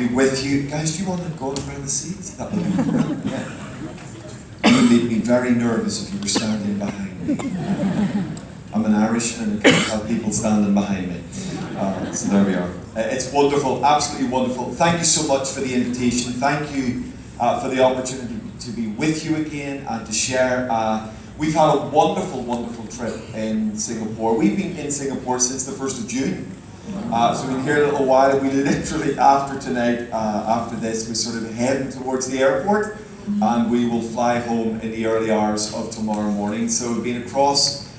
be with you. Guys, do you want to go around the seats? That would be brilliant. Yeah. You would make me very nervous if you were standing behind me. I'm an Irishman and can't have people standing behind me. So there we are. It's wonderful, absolutely wonderful. Thank you so much for the invitation. Thank you for the opportunity to be with you again and to share. We've had a wonderful, wonderful trip in Singapore. We've been in Singapore since the 1st of June. So we've been here a little while. We literally, after tonight, after this, we're sort of heading towards the airport and we will fly home in the early hours of tomorrow morning. So we've been across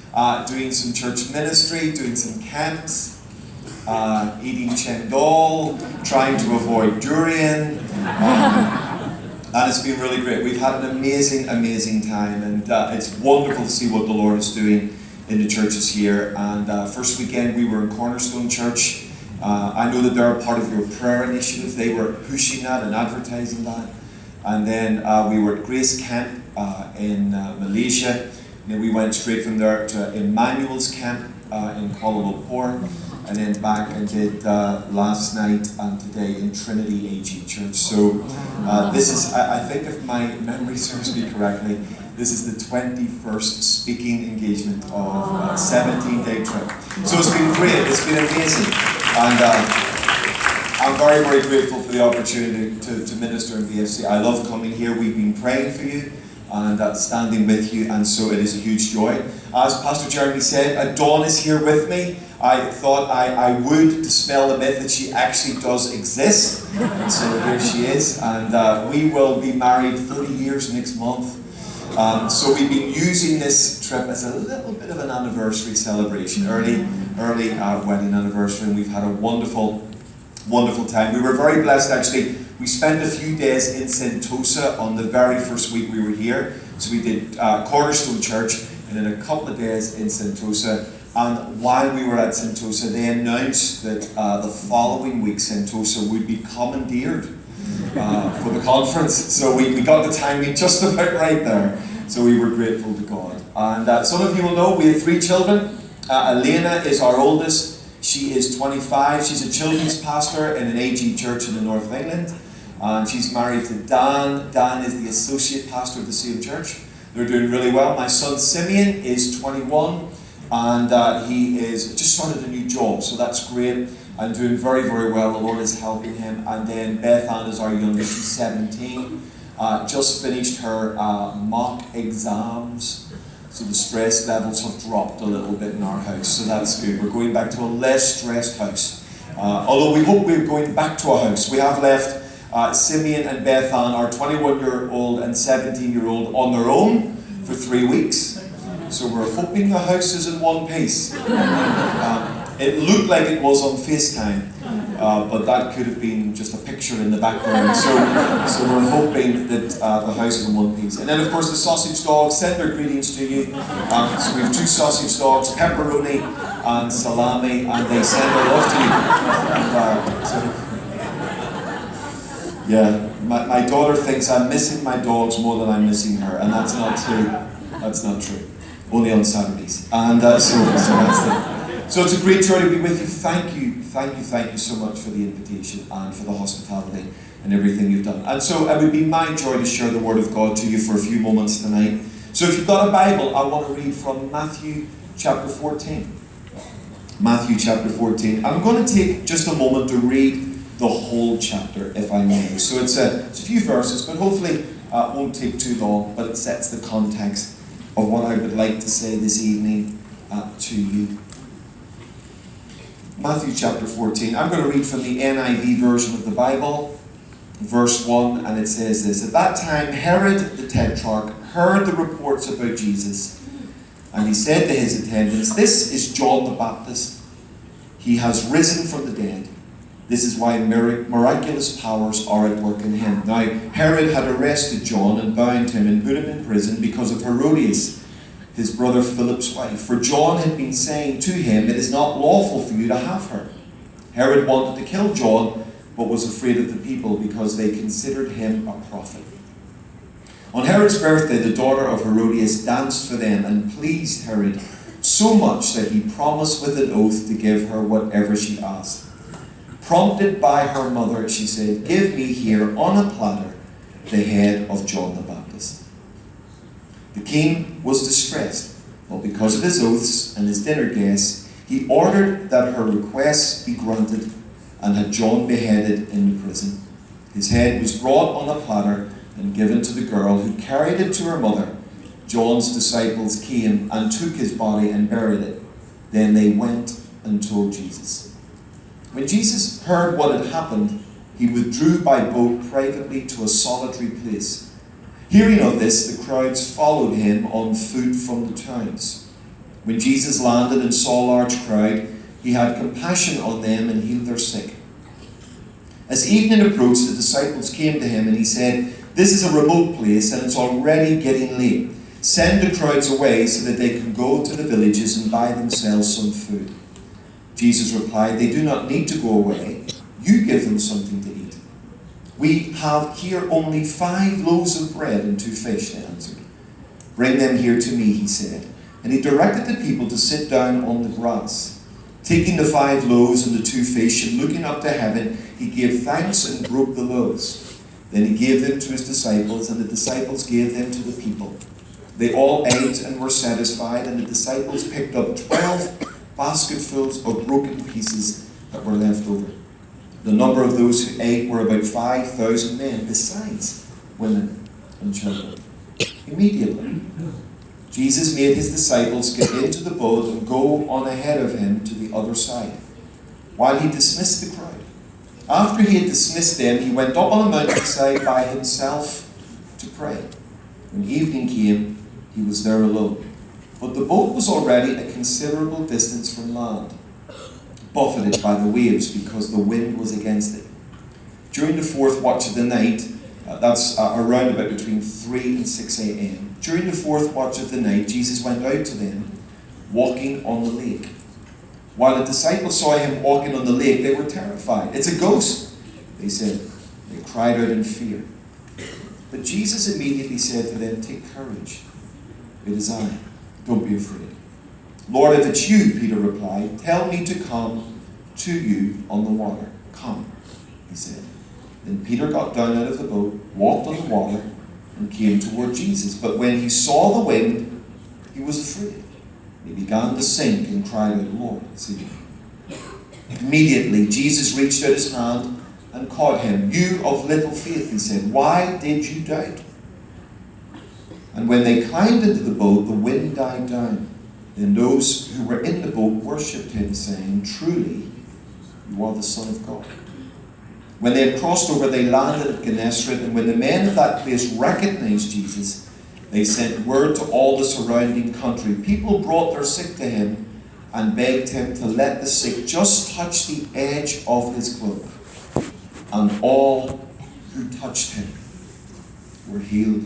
doing some church ministry, doing some camps, eating chendol, trying to avoid durian. And it's been really great. We've had an amazing, amazing time, and it's wonderful to see what the Lord is doing in the churches here. And first weekend we were in Cornerstone Church. I know that they're a part of your prayer initiative. They were pushing that and advertising that. And then we were at Grace Camp in Malaysia. And then we went straight from there to Emmanuel's Camp in Kuala Lumpur. And then back and did last night and today in Trinity AG Church. So this is, I think if my memory serves me correctly, this is the 21st speaking engagement of a 17-day trip. So it's been great, it's been amazing. And I'm very, very grateful for the opportunity to minister in BFC. I love coming here. We've been praying for you and standing with you, and so it is a huge joy. As Pastor Jeremy said, Dawn is here with me. I thought I would dispel the myth that she actually does exist, and so here she is, and we will be married 30 years next month. So we've been using this trip as a little bit of an anniversary celebration, early wedding anniversary, and we've had a wonderful, wonderful time. We were very blessed actually. We spent a few days in Sentosa on the very first week we were here. So we did Cornerstone Church and then a couple of days in Sentosa. And while we were at Sentosa, they announced that the following week Sentosa would be commandeered for the conference. So we got the timing just about right there. So we were grateful to God. And some of you will know we have 3 children. Elena is our oldest. She is 25. She's a children's pastor in an AG church in the north of England. And she's married to Dan. Dan is the associate pastor of the same church. They're doing really well. My son Simeon is 21. And he is just started a new job. So that's great. And doing very, very well. The Lord is helping him. And then Beth Ann is our youngest. She's 17. Just finished her mock exams. So the stress levels have dropped a little bit in our house, so that's good. We're going back to a less stressed house. Although we hope we're going back to a house. We have left Simeon and Beth Ann, our 21-year-old and 17-year-old, on their own for 3 weeks. So we're hoping the house is in one piece. It looked like it was on FaceTime, but that could have been just a picture in the background. So we're hoping that the house is in one piece. And then, of course, the sausage dogs send their greetings to you. So we have 2 sausage dogs, pepperoni and salami, and they send their love to you. Yeah, my daughter thinks I'm missing my dogs more than I'm missing her, and that's not true. That's not true. Only on Saturdays. And so it's a great joy to be with you. Thank you so much for the invitation and for the hospitality and everything you've done. And so it would be my joy to share the Word of God to you for a few moments tonight. So if you've got a Bible, I want to read from Matthew chapter 14. Matthew chapter 14. I'm going to take just a moment to read the whole chapter, if I may. So it's a few verses, but hopefully it won't take too long, but it sets the context of what I would like to say this evening to you. Matthew chapter 14. I'm going to read from the NIV version of the Bible, verse 1, and it says this. At that time, Herod the Tetrarch heard the reports about Jesus, and he said to his attendants, "This is John the Baptist. He has risen from the dead. This is why miraculous powers are at work in him." Now, Herod had arrested John and bound him and put him in prison because of Herodias, his brother Philip's wife. For John had been saying to him, "It is not lawful for you to have her." Herod wanted to kill John, but was afraid of the people because they considered him a prophet. On Herod's birthday, the daughter of Herodias danced for them and pleased Herod so much that he promised with an oath to give her whatever she asked. Prompted by her mother, she said, "Give me here on a platter the head of John the Baptist." The king was distressed, but because of his oaths and his dinner guests, he ordered that her requests be granted and had John beheaded in the prison. His head was brought on a platter and given to the girl, who carried it to her mother. John's disciples came and took his body and buried it. Then they went and told Jesus. When Jesus heard what had happened, he withdrew by boat privately to a solitary place. Hearing of this, the crowds followed him on foot from the towns. When Jesus landed and saw a large crowd, he had compassion on them and healed their sick. As evening approached, the disciples came to him and he said, "This is a remote place and it's already getting late. Send the crowds away so that they can go to the villages and buy themselves some food." Jesus replied, "They do not need to go away. You give them something to eat." "We have here only 5 loaves of bread and 2 fish," they answered. "Bring them here to me," he said. And he directed the people to sit down on the grass. Taking the 5 loaves and the 2 fish and looking up to heaven, he gave thanks and broke the loaves. Then he gave them to his disciples, and the disciples gave them to the people. They all ate and were satisfied, and the disciples picked up 12 basketfuls of broken pieces that were left over. The number of those who ate were about 5,000 men, besides women and children. Immediately, Jesus made his disciples get into the boat and go on ahead of him to the other side, while he dismissed the crowd. After he had dismissed them, he went up on a mountainside by himself to pray. When evening came, he was there alone. But the boat was already a considerable distance from land, buffeted by the waves because the wind was against it. During the 4th watch of the night, that's around about between 3 and 6 a.m. During the 4th watch of the night, Jesus went out to them, walking on the lake. While the disciples saw him walking on the lake, they were terrified. "It's a ghost," they said. They cried out in fear. But Jesus immediately said to them, "Take courage. It is I. Don't be afraid." "Lord, if it's you," Peter replied, "tell me to come to you on the water." "Come," he said. Then Peter got down out of the boat, walked on the water, and came toward Jesus. But when he saw the wind, he was afraid. He began to sink and cried out, "Lord, save me." Immediately, Jesus reached out his hand and caught him. "You of little faith," he said, "why did you doubt?" And when they climbed into the boat, the wind died down. Then those who were in the boat worshipped him, saying, "Truly, you are the Son of God." When they had crossed over, they landed at Gennesaret, and when the men of that place recognized Jesus, they sent word to all the surrounding country. People brought their sick to him and begged him to let the sick just touch the edge of his cloak. And all who touched him were healed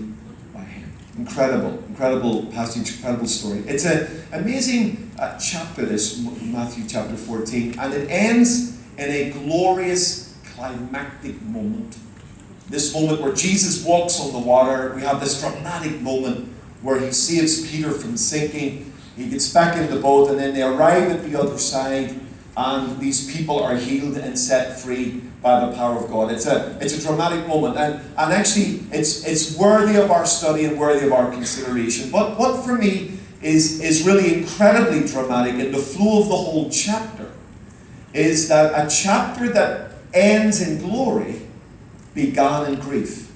by him. Incredible passage, incredible story. It's an amazing chapter, this Matthew chapter 14, and it ends in a glorious climactic moment. This moment where Jesus walks on the water. We have this dramatic moment where he saves Peter from sinking. He gets back in the boat, and then they arrive at the other side, and these people are healed and set free by the power of God. It's a dramatic moment, and actually it's worthy of our study and worthy of our consideration. But what for me is really incredibly dramatic in the flow of the whole chapter is that a chapter that ends in glory began in grief.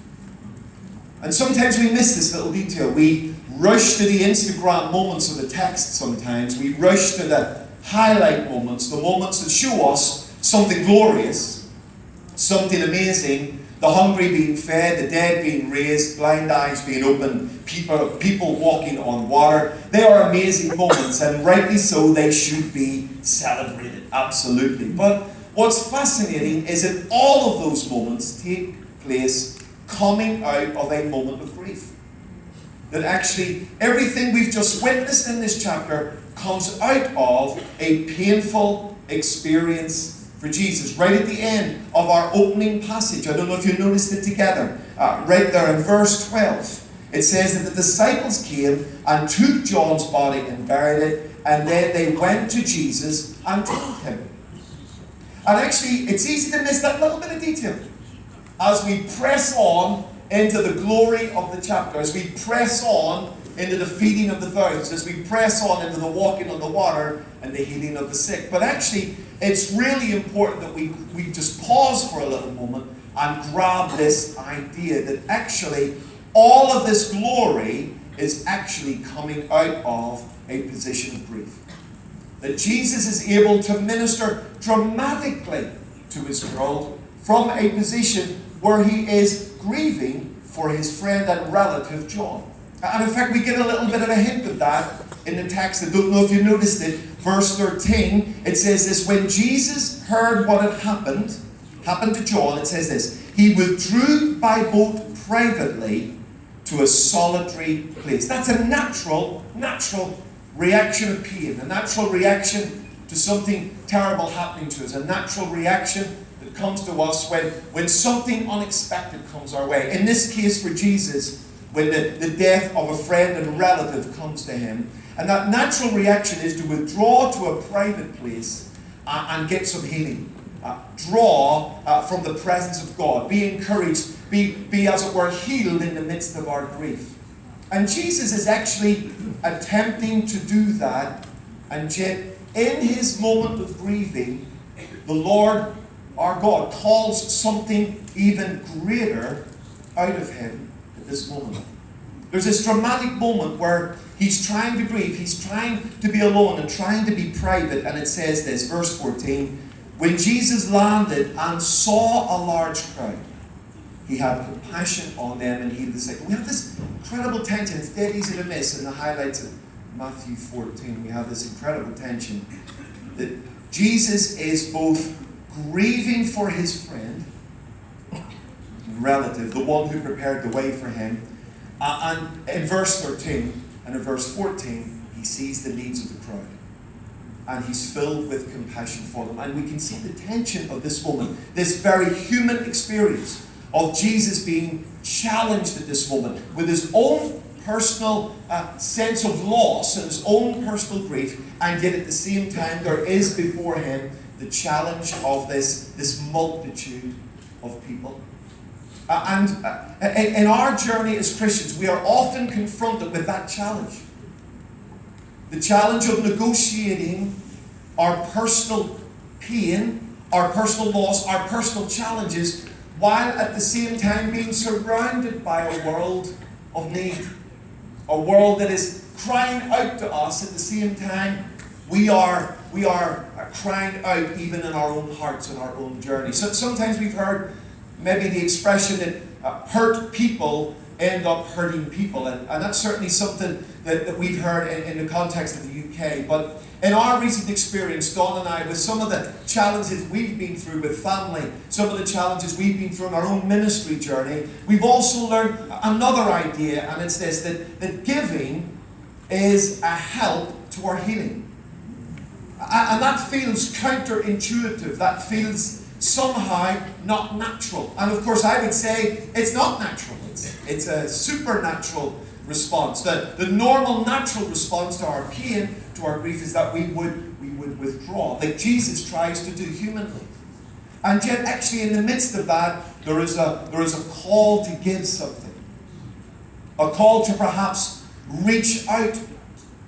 And sometimes we miss this little detail. We rush to the Instagram moments of the text sometimes. We rush to the highlight moments, the moments that show us something glorious, something amazing, the hungry being fed, the dead being raised, blind eyes being opened, people walking on water. They are amazing moments, and rightly so, they should be celebrated, absolutely. But what's fascinating is that all of those moments take place coming out of a moment of grief. That actually everything we've just witnessed in this chapter comes out of a painful experience for Jesus. Right at the end of our opening passage, I don't know if you noticed it together, right there in verse 12, it says that the disciples came and took John's body and buried it, and then they went to Jesus and told him. And actually, it's easy to miss that little bit of detail as we press on into the glory of the chapter, as we press on into the feeding of the thousands, as we press on into the walking on the water and the healing of the sick. But actually, it's really important that we just pause for a little moment and grab this idea that actually all of this glory is actually coming out of a position of grief. That Jesus is able to minister dramatically to his world from a position where he is grieving for his friend and relative John. And in fact, we get a little bit of a hint of that in the text. I don't know if you noticed it. Verse 13, it says this: when Jesus heard what had happened to John, it says this: he withdrew by boat privately to a solitary place. That's a natural reaction of pain, a natural reaction to something terrible happening to us, a natural reaction that comes to us when something unexpected comes our way. In this case for Jesus, when the death of a friend and relative comes to him. And that natural reaction is to withdraw to a private place and get some healing. Draw from the presence of God. Be encouraged. Be, as it were, healed in the midst of our grief. And Jesus is actually attempting to do that. And yet, in his moment of grieving, the Lord, our God, calls something even greater out of him at this moment. There's this dramatic moment where he's trying to grieve, he's trying to be alone and trying to be private. And it says this, verse 14, when Jesus landed and saw a large crowd, he had compassion on them and healed the sick. We have this incredible tension. It's dead easy to miss in the highlights of Matthew 14. We have this incredible tension that Jesus is both grieving for his friend, relative, the one who prepared the way for him. And in verse 13 and in verse 14, he sees the needs of the crowd. And he's filled with compassion for them. And we can see the tension of this moment, this very human experience of Jesus being challenged at this moment with his own personal sense of loss and his own personal grief. And yet at the same time, there is before him the challenge of this multitude of people. And in our journey as Christians, we are often confronted with that challenge. The challenge of negotiating our personal pain, our personal loss, our personal challenges, while at the same time being surrounded by a world of need. A world that is crying out to us at the same time we are crying out even in our own hearts and our own journey. So sometimes we've heard maybe the expression that hurt people end up hurting people. And that's certainly something that we've heard in the context of the UK. But in our recent experience, Dawn and I, with some of the challenges we've been through with family, some of the challenges we've been through in our own ministry journey, we've also learned another idea, and it's this, that giving is a help to our healing. And that feels counterintuitive. That feels somehow not natural. And of course I would say it's not natural. It's a supernatural response. The normal natural response to our pain, to our grief, is that we would withdraw, like Jesus tries to do humanly. And yet actually in the midst of that, there is a call to give something. A call to perhaps reach out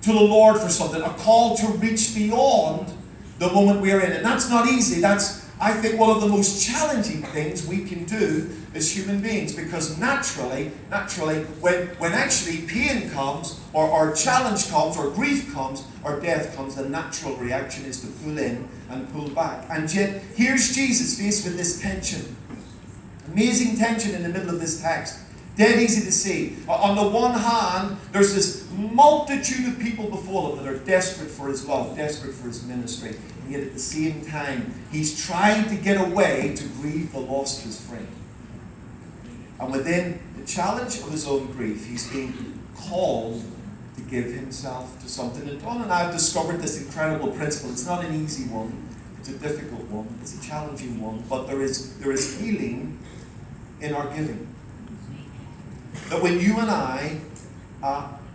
to the Lord for something. A call to reach beyond the moment we're in. And that's not easy. That's, I think, one of the most challenging things we can do as human beings, because naturally, when actually pain comes, or challenge comes, or grief comes, or death comes, the natural reaction is to pull in and pull back. And yet, here's Jesus faced with this tension. Amazing tension in the middle of this text. Dead easy to see. On the one hand, there's this multitude of people before him that are desperate for his love, desperate for his ministry. And yet at the same time, he's trying to get away to grieve the loss of his friend. And within the challenge of his own grief, he's being called to give himself to something. And Dawn and I have discovered this incredible principle. It's not an easy one. It's a difficult one. It's a challenging one. But there is healing in our giving. That when you and I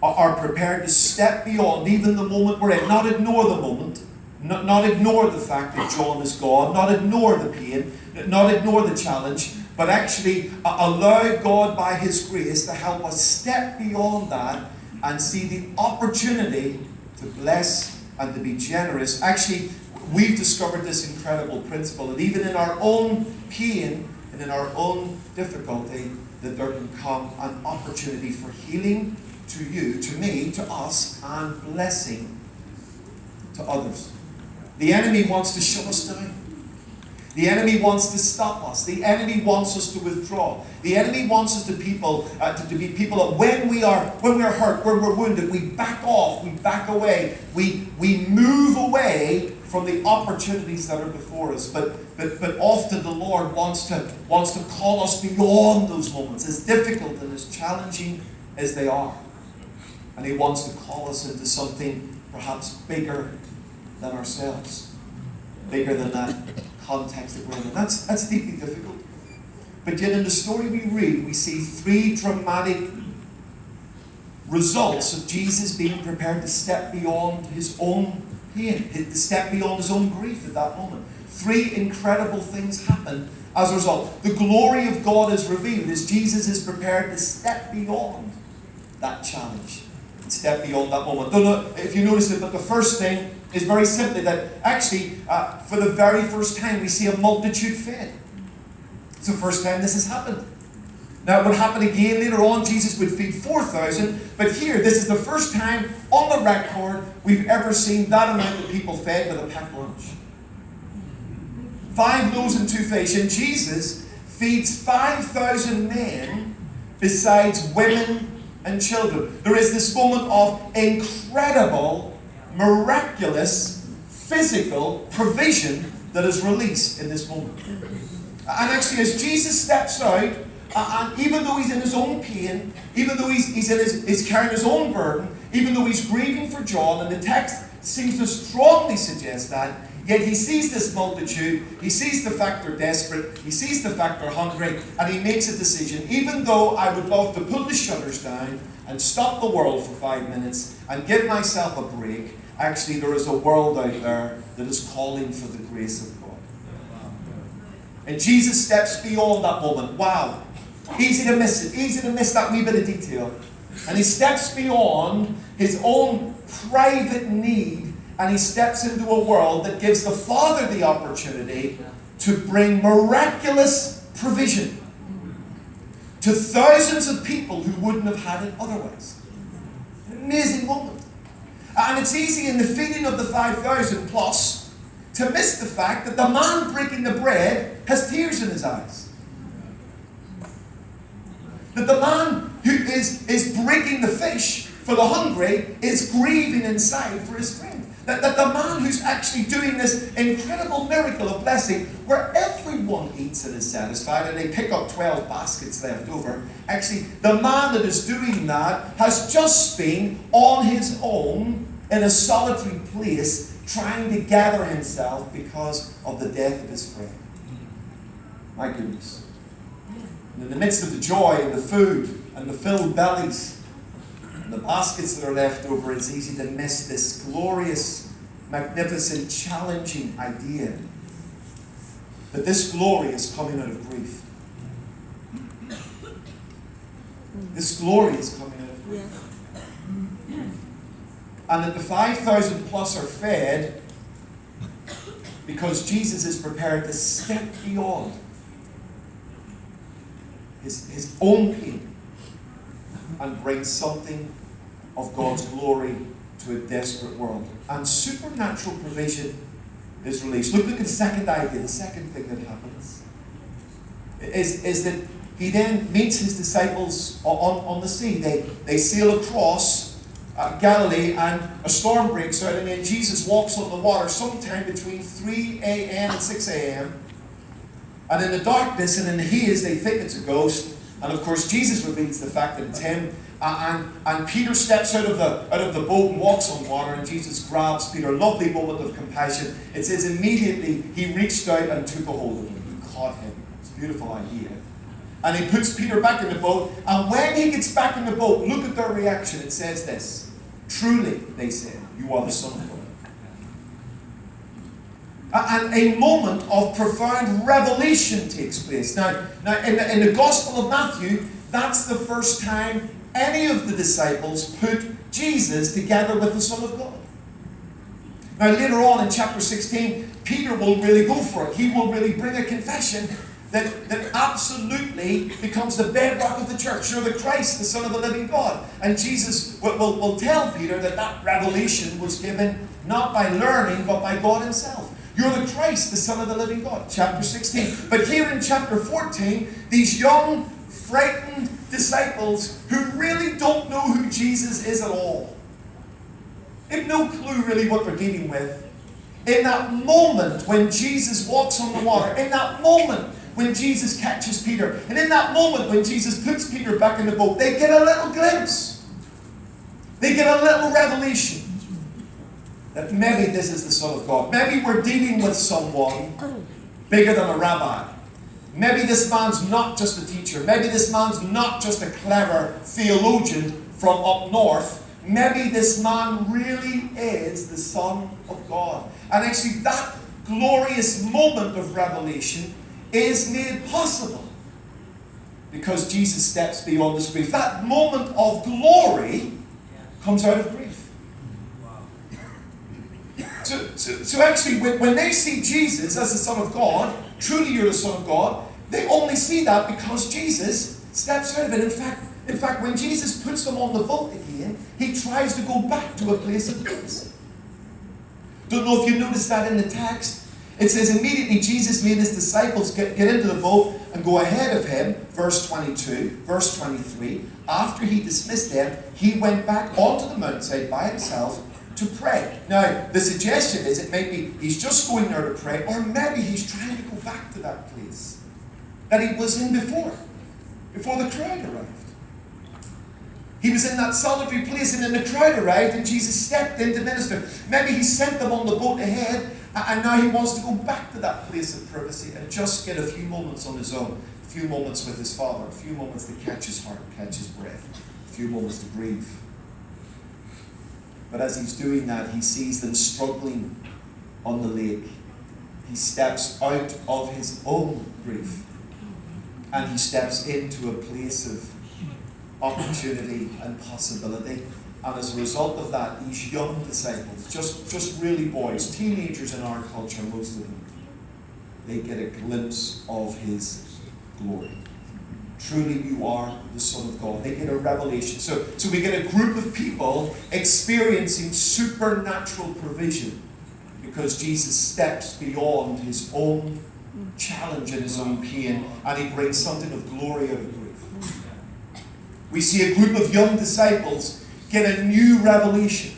are prepared to step beyond even the moment we're in, not ignore the moment, not ignore the fact that John is gone, not ignore the pain, not ignore the challenge, but actually allow God by His grace to help us step beyond that and see the opportunity to bless and to be generous. Actually, we've discovered this incredible principle that even in our own pain and in our own difficulty, that there can come an opportunity for healing to you, to me, to us, and blessing to others. The enemy wants to shut us down. The enemy wants to stop us. The enemy wants us to withdraw. The enemy wants us to be people that when we are hurt, when we're wounded, we back off, we back away, we move away from the opportunities that are before us. But often the Lord wants to call us beyond those moments, as difficult and as challenging as they are. And He wants to call us into something perhaps bigger than ourselves, bigger than that context that we're in. And that's deeply difficult. But yet in the story we read, we see three dramatic results of Jesus being prepared to step beyond His own pain, to step beyond His own grief at that moment. Three incredible things happen as a result. The glory of God is revealed as Jesus is prepared to step beyond that challenge, step beyond that moment. Don't know if you noticed it, but the first thing is very simply that actually, for the very first time, we see a multitude fed. It's the first time this has happened. Now, it would happen again later on. Jesus would feed 4,000. But here, this is the first time on the record we've ever seen that amount of people fed with a packed lunch. 5 loaves and 2 fish. And Jesus feeds 5,000 men besides women and children. There is this moment of incredible, miraculous, physical provision that is released in this moment. And actually, as Jesus steps out, and even though He's in His own pain, even though he's carrying His own burden, even though He's grieving for John, and the text seems to strongly suggest that, yet He sees this multitude, He sees the fact they're desperate, He sees the fact they're hungry, and He makes a decision. Even though I would love to pull the shutters down and stop the world for 5 minutes and give myself a break, actually there is a world out there that is calling for the grace of God. And Jesus steps beyond that moment. Wow. Easy to miss it. Easy to miss that wee bit of detail. And He steps beyond His own private need, and He steps into a world that gives the Father the opportunity to bring miraculous provision to thousands of people who wouldn't have had it otherwise. An amazing moment. And it's easy in the feeding of the 5,000 plus to miss the fact that the man breaking the bread has tears in his eyes. That the man who is breaking the fish for the hungry is grieving inside for his friend. That the man who's actually doing this incredible miracle of blessing, where everyone eats and is satisfied, and they pick up 12 baskets left over. Actually, the man that is doing that has just been on his own in a solitary place, trying to gather himself because of the death of his friend. My goodness. And in the midst of the joy and the food and the filled bellies and the baskets that are left over, it's easy to miss this glorious, magnificent, challenging idea that this glory is coming out of grief. This glory is coming out of grief. Yes. And that the 5,000 plus are fed because Jesus is prepared to step beyond his own pain and bring something of God's glory to a desperate world. And supernatural provision is released. Look at the second idea, the second thing that happens is that He then meets His disciples on the sea. They sail across Galilee, and a storm breaks out, and then Jesus walks on the water sometime between 3 a.m. and 6 a.m. And in the darkness and in the haze, they think it's a ghost. And of course, Jesus reveals the fact that it's Him. And Peter steps out of the boat and walks on water, and Jesus grabs Peter. Lovely moment of compassion. It says immediately He reached out and took a hold of him. He caught him. It's a beautiful idea. And He puts Peter back in the boat. And when he gets back in the boat, look at their reaction. It says this: "Truly," they said, "you are the Son of God." And a moment of profound revelation takes place. Now in the Gospel of Matthew, that's the first time any of the disciples put Jesus together with the Son of God. Now later on in chapter 16, Peter will really go for it. He will really bring a confession that absolutely becomes the bedrock of the church. You're the Christ, the Son of the living God. And Jesus will tell Peter that revelation was given not by learning, but by God himself. You're the Christ, the Son of the living God. Chapter 16. But here in chapter 14, these young, frightened disciples who really don't know who Jesus is at all. They have no clue really what they're dealing with. In that moment when Jesus walks on the water, in that moment when Jesus catches Peter, and in that moment when Jesus puts Peter back in the boat, they get a little glimpse. They get a little revelation that maybe this is the Son of God. Maybe we're dealing with someone bigger than a rabbi. Maybe this man's not just a teacher. Maybe this man's not just a clever theologian from up north. Maybe this man really is the Son of God. And actually that glorious moment of revelation is made possible because Jesus steps beyond this grief. That moment of glory comes out of grief. So actually, when they see Jesus as the Son of God, truly you're the Son of God, they only see that because Jesus steps out of it. In fact, when Jesus puts them on the boat again, he tries to go back to a place of peace. Don't know if you noticed that in the text. It says immediately Jesus made his disciples get into the boat and go ahead of him. Verse 22, verse 23. After he dismissed them, he went back onto the mountainside by himself to pray. Now, the suggestion is it might be he's just going there to pray, or maybe he's trying to go back to that place that he was in before the crowd arrived. He was in that solitary place, and then the crowd arrived, and Jesus stepped in to minister. Maybe he sent them on the boat ahead, and now he wants to go back to that place of privacy and just get a few moments on his own, a few moments with his Father, a few moments to catch his heart, catch his breath, a few moments to grieve. But as he's doing that, he sees them struggling on the lake. He steps out of his own grief, and he steps into a place of opportunity and possibility. And as a result of that, these young disciples, just really boys, teenagers in our culture, most of them, they get a glimpse of his glory. Truly you are the Son of God. They get a revelation. So we get a group of people experiencing supernatural provision because Jesus steps beyond his own challenge and his own pain, and he brings something of glory out of grief. We see a group of young disciples get a new revelation.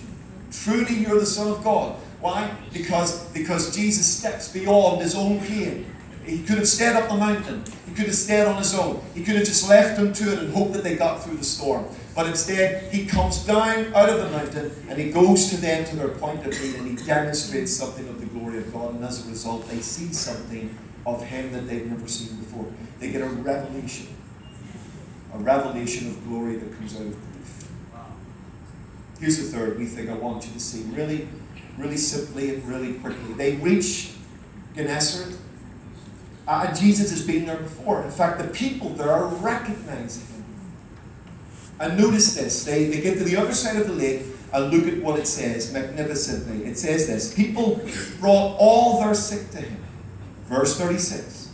Truly you're the Son of God. Why? Because Jesus steps beyond his own pain. He could have stayed up the mountain. He could have stayed on his own. He could have just left them to it and hoped that they got through the storm. But instead, he comes down out of the mountain and he goes to them to their point of need, and he demonstrates something of the glory of God. And as a result, they see something of him that they've never seen before. They get a revelation of glory that comes out of grief. Here's the third wee thing I want you to see, really, really simply and really quickly. They reach Gennesaret, and Jesus has been there before. In fact, the people there recognize him. And notice this, they get to the other side of the lake and look at what it says magnificently. It says this: people brought all their sick to him. Verse 36.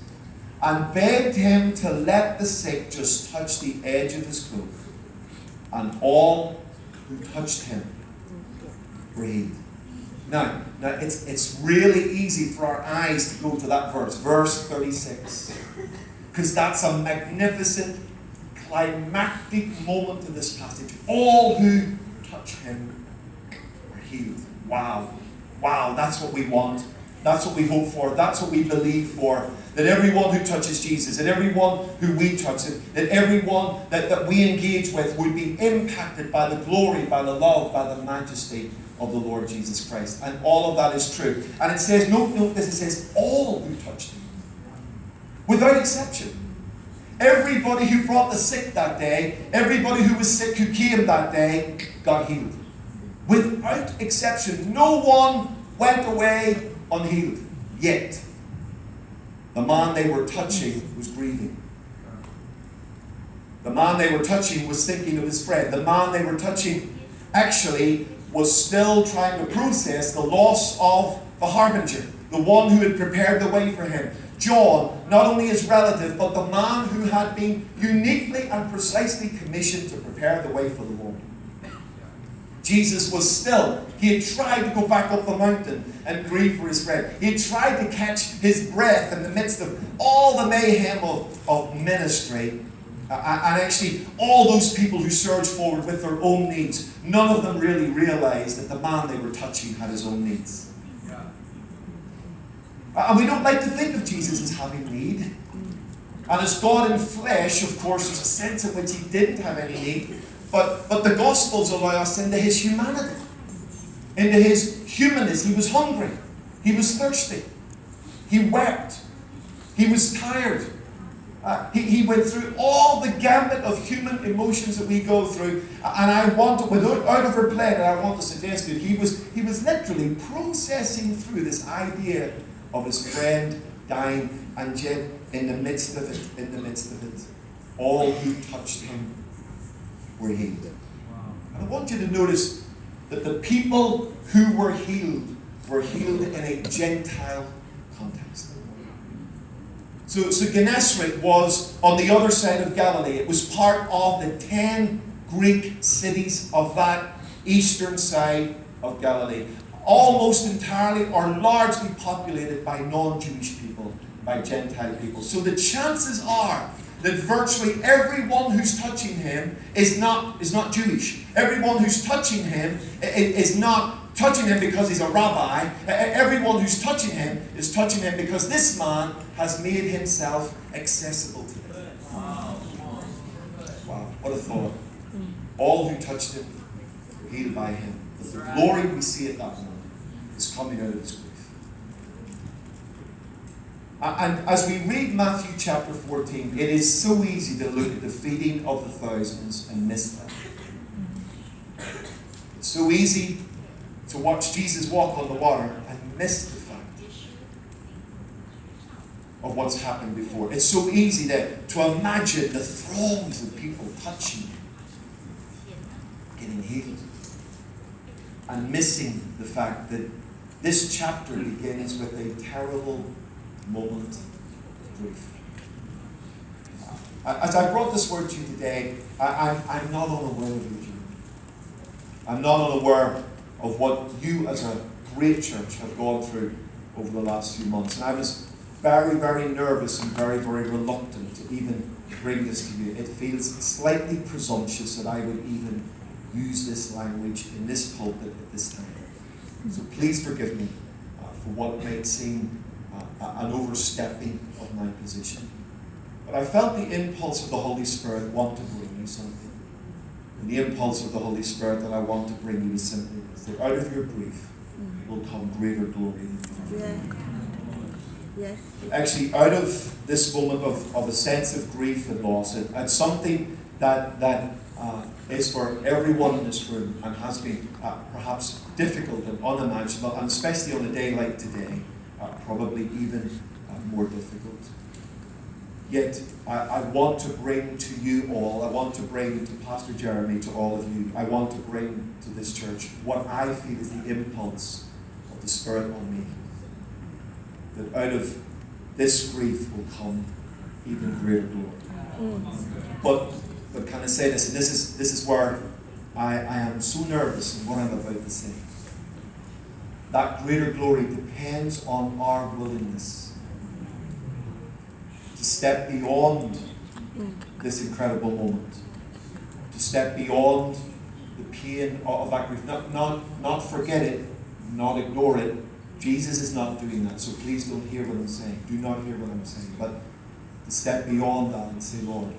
And begged him to let the sick just touch the edge of his cloak. And all who touched him were healed. Now it's really easy for our eyes to go to that verse 36. Because that's a magnificent, climactic moment in this passage. All who touch him are healed. Wow, that's what we want. That's what we hope for. That's what we believe for. That everyone who touches Jesus, that everyone who we touch, that everyone that we engage with would be impacted by the glory, by the love, by the majesty of the Lord Jesus Christ. And all of that is true. And it says, note this, it says, all who touched him. Without exception. Everybody who brought the sick that day, everybody who was sick who came that day, got healed. Without exception. No one went away unhealed. Yet, the man they were touching was grieving. The man they were touching was thinking of his friend. The man they were touching actually was still trying to process the loss of the harbinger, the one who had prepared the way for him. John, not only his relative, but the man who had been uniquely and precisely commissioned to prepare the way for the Lord. Jesus was still, he had tried to go back up the mountain and grieve for his friend. He had tried to catch his breath in the midst of all the mayhem of ministry. And actually, all those people who surged forward with their own needs, none of them really realized that the man they were touching had his own needs. And we don't like to think of Jesus as having need. And as God in flesh, of course, there's a sense in which he didn't have any need. But the Gospels allow us into his humanity, into his humanness. He was hungry. He was thirsty. He wept. He was tired. He went through all the gambit of human emotions that we go through. And I want to, without overplaying it, I want to suggest that he was literally processing through this idea of his friend dying, and yet in the midst of it, all who touched him were healed. And I want you to notice that the people who were healed in a Gentile context. So Gennesaret was on the other side of Galilee. It was part of the 10 Greek cities of that eastern side of Galilee. Almost entirely or largely populated by non-Jewish people, by Gentile people. So the chances are that virtually everyone who's touching him is not Jewish. Everyone who's touching him is not touching him because he's a rabbi. Everyone who's touching him is touching him because this man has made himself accessible to them. Wow, what a thought. All who touched him were healed by him. But the glory we see at that moment is coming out of his grief. And as we read Matthew chapter 14, it is so easy to look at the feeding of the thousands and miss that. It's so easy to watch Jesus walk on the water and miss the fact of what's happened before. It's so easy to imagine the throngs of people touching him, getting healed, and missing the fact that this chapter begins with a terrible moment of grief. As I brought this word to you today, I'm not unaware of your journey. I'm not unaware of what you as a great church have gone through over the last few months. And I was very, very nervous and very, very reluctant to even bring this to you. It feels slightly presumptuous that I would even use this language in this pulpit at this time. So please forgive me for what might seem an overstepping of my position. But I felt the impulse of the Holy Spirit want to bring you something. And the impulse of the Holy Spirit that I want to bring you is simply this, that out of your grief will come greater glory than before. Yes. Actually, out of this moment of a sense of grief and loss, and something that is for everyone in this room and has been perhaps difficult and unimaginable, and especially on a day like today, probably even more difficult. Yet, I want to bring to you all, I want to bring to Pastor Jeremy, to all of you, I want to bring to this church what I feel is the impulse of the Spirit on me. That out of this grief will come even greater glory. But can I say this? And this is where I am so nervous in what I'm about to say. That greater glory depends on our willingness to step beyond this incredible moment, to step beyond the pain of that grief, not forget it, not ignore it. Jesus is not doing that, so please don't hear what I'm saying. Do not hear what I'm saying, but to step beyond that and say, Lord,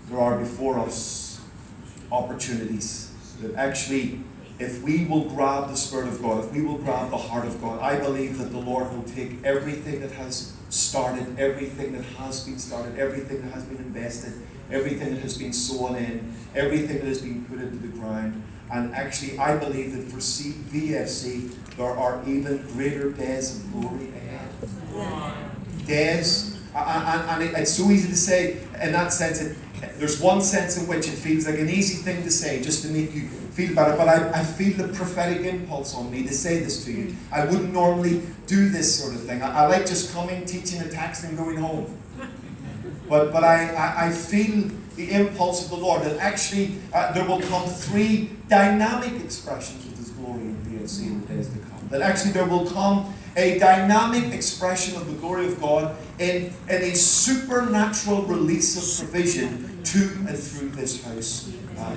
there are before us opportunities that actually, if we will grab the Spirit of God, if we will grab the heart of God, I believe that the Lord will take everything that has started, everything that has been started, everything that has been invested, everything that has been sown in, everything that has been put into the ground, And actually, I believe that for VFC, there are even greater days of glory ahead. Days, and it's so easy to say in that sense. There's one sense in which it feels like an easy thing to say, just to make you feel better, but I feel the prophetic impulse on me to say this to you. I wouldn't normally do this sort of thing. I like just coming, teaching a text, and going home. But I feel the impulse of the Lord that actually there will come 3 dynamic expressions of His glory in VFC in the days to come. That actually there will come a dynamic expression of the glory of God in a supernatural release of provision to and through this house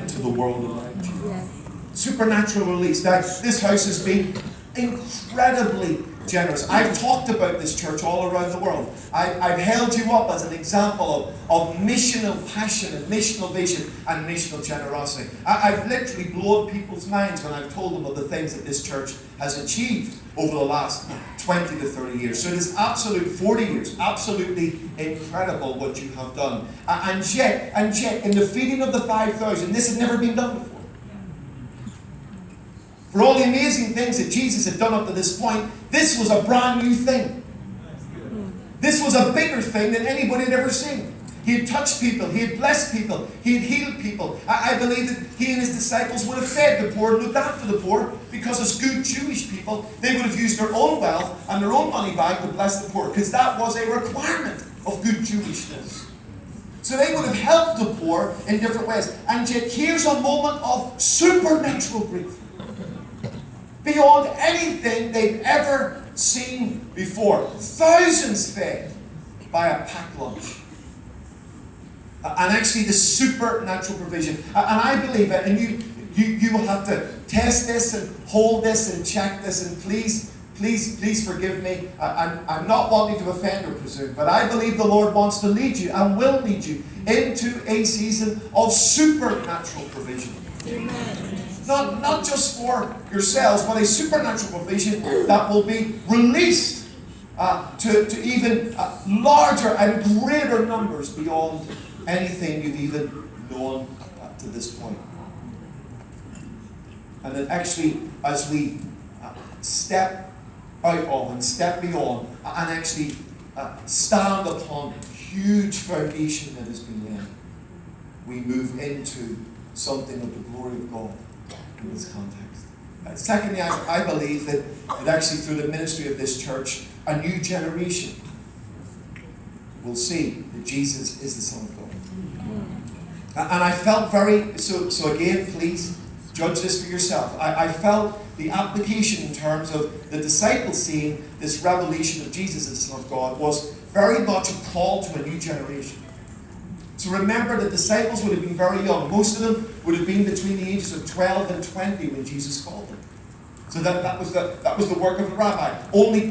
to the world around you. Yes. Supernatural release. Now, this house has been incredibly generous. I've talked about this church all around the world. I've held you up as an example of missional passion and missional vision and missional generosity. I've literally blown people's minds when I've told them of the things that this church has achieved over the last 20 to 30 years. So it is 40 years, absolutely incredible what you have done. And yet, in the feeding of the 5,000, this had never been done before. For all the amazing things that Jesus had done up to this point, this was a brand new thing. This was a bigger thing than anybody had ever seen. He had touched people. He had blessed people. He had healed people. I believe that he and his disciples would have fed the poor and looked after the poor because as good Jewish people, they would have used their own wealth and their own money bag to bless the poor because that was a requirement of good Jewishness. So they would have helped the poor in different ways. And yet here's a moment of supernatural breakthrough. Beyond anything they've ever seen before. Thousands fed by a packed lunch. And actually the supernatural provision. And I believe it, and you will have to test this and hold this and check this, and please forgive me. I'm not wanting to offend or presume, but I believe the Lord wants to lead you and will lead you into a season of supernatural provision. Amen. Not just for yourselves, but a supernatural provision that will be released to even larger and greater numbers beyond anything you've even known to this point. And then actually, as we step out of and step beyond and actually stand upon a huge foundation that has been laid, we move into something of the glory of God in this context. Secondly, I believe that actually through the ministry of this church, a new generation will see that Jesus is the Son of God. And I felt so again, please judge this for yourself. I felt the application in terms of the disciples seeing this revelation of Jesus as the Son of God was very much a call to a new generation. So remember, the disciples would have been very young. Most of them would have been between the ages of 12 and 20 when Jesus called them. So that was the work of the rabbi. Only